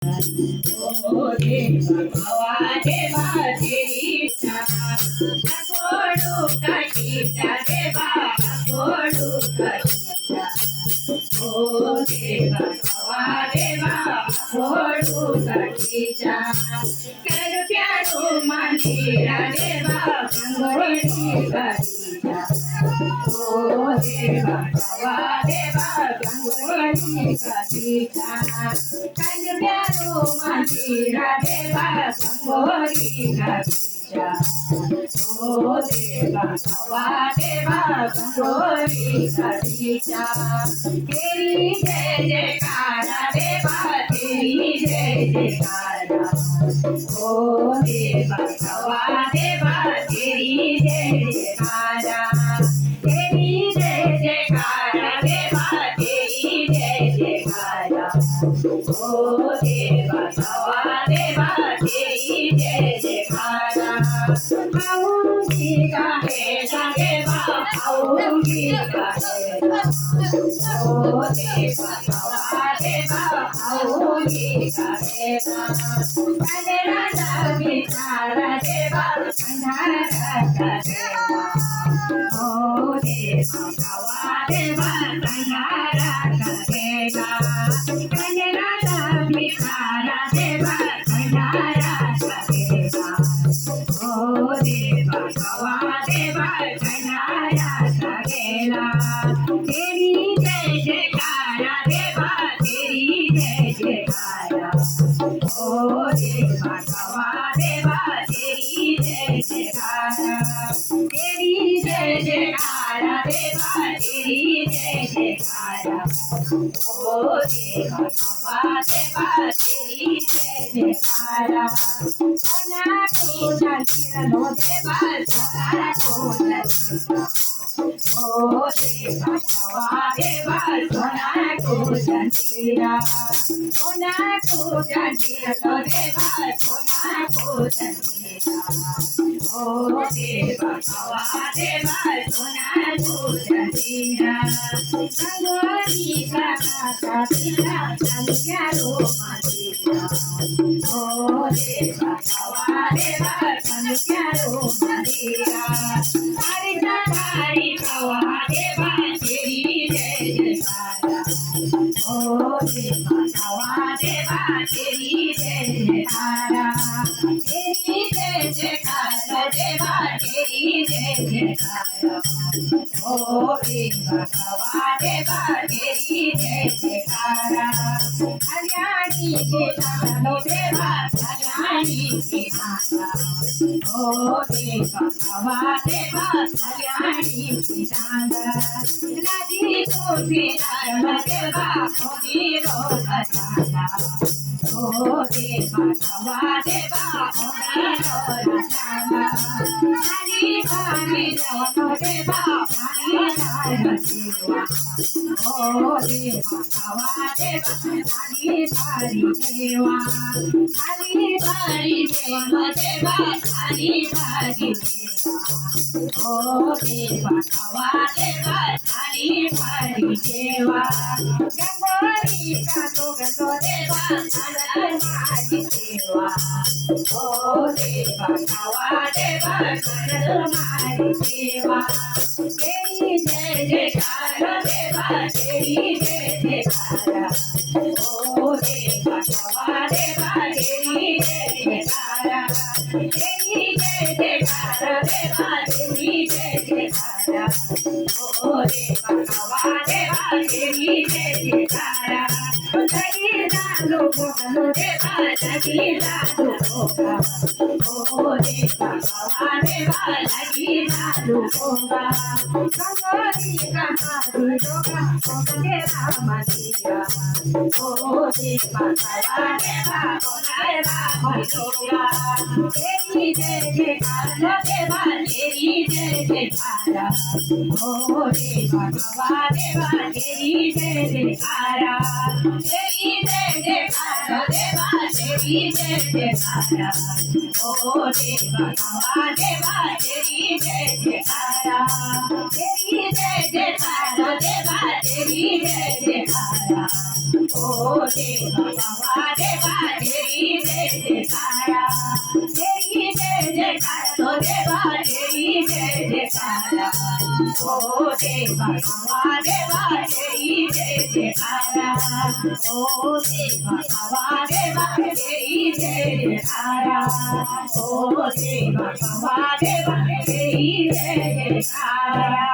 ओ देवा भावा देवा तेरी अकोडू काशीचा देवा अकोडू काशीचा ओ देवा भावा देवा अकोडू काशीचा कर प्यारो मंदिरा देवा गंगोळी काशीचा ओ देवा भावा देवा गंगोळी काशीचा कर प्यारो मंदिरा देवा गंगोळी काशीचा ओ देवा भावा देवा गंगोळी काशीचा तेरी जय जयकारा देवा तेरी जय जयकारा ओ देवा भावा देवा तेरी जय जयकारा तेरी जय जयकारा देवा तेरी जय जयकारा ओ देवा भावा देवा तेरी जय जयकारा आऊंगी गाहेगा देवा आऊंगी गाहेगा ओ देवा भावा देवा आऊंगी गाहेगा कंजरा बिचारा देवा कंजरा देवा ओ देवा भावा देवा कंजरा देवा कंजरा बिचारा देवा कंजरा देवा ओ देवा भावा देवा कंजरा देवा तेरी जय जयकारा देवा तेरी जय जयकारा ओ देवा भावा देवा तेरी जय जयकारा तेरी जय जयकारा देवा तेरी जय जयकारा ओ देवा भावा देवा तेरी जय जयकारा सोना पूजा किरणो देवा सोना पूजा ओ देवा भावा देवा सोना पूजा किरा सोना पूजा किरणो देवा सोना पूजा किरा ओ देवा भावा देवा सोना पूजा किरा गंगोरी का किरा संग्यारो मातीरा ओ देवा भावा देवा संग्यारो मातीरा हरि हरि भावा देवा तेरी जय जयकारा ओ देवा भावा देवा तेरी जय जयकारा तेरी जय जयकारा देवा तेरी जय जयकारा ओ देवा भावा देवा तेरी जय जयकारा कल्याणी के नानो देवा कल्याणी के नाना ओ देवा भावा देवा कल्याणी के नाना नदी को फिरा देवा होगी रोला जाना ओ देवा भावा देवा होगी रोला जाना हरी हरी जानो देवा हरी हरी देवा ओ देवा भावा देवा हरी हरी देवा हरी हरी देवा देवा हरी हरी देवा ओ देवा भावा देवा हरी हरी देवा गंगोरी का गंगो देवा हरी हरी देवा ओ देवा भावा देवा हरी देवा तेरी जय जयकारा देवा तेरी जय जयकारा ओ देवा भावा देवा तेरी जय जयकारा तेरी जय जयकारा देवा तेरी जय जयकारा ओ देवा भावा देवा तेरी जय जयकारा लगी लालो बोलो देवा लगी लालो बोला ओ देवा भावा देवा लगी लालो बोला गंगोरी का मारी डोगा ओ देवा मातिया ओ देवा भावा देवा बोलाएगा भोला तेरी जय जयकारा देवा तेरी जय जयकारा ओ देवा भावा देवा तेरी जय जयकारा तेरी जय जयकारा देवा तेरी जय जयकारा ओ देवा बाबा देवा तेरी जय जयकारा तेरी जय जयकारा देवा तेरी जय जयकारा ओ देवा बाबा देवा तेरी जय जयकारा तेरी जय जयकारा तो देवा तेरी जय जयकारा ओ देवा बाबा देवा तेरी जय जयकारा ओ देवा बाबा देवा तेरी जय जयकारा ओ देवा बाबा देवा तेरी जय जयकारा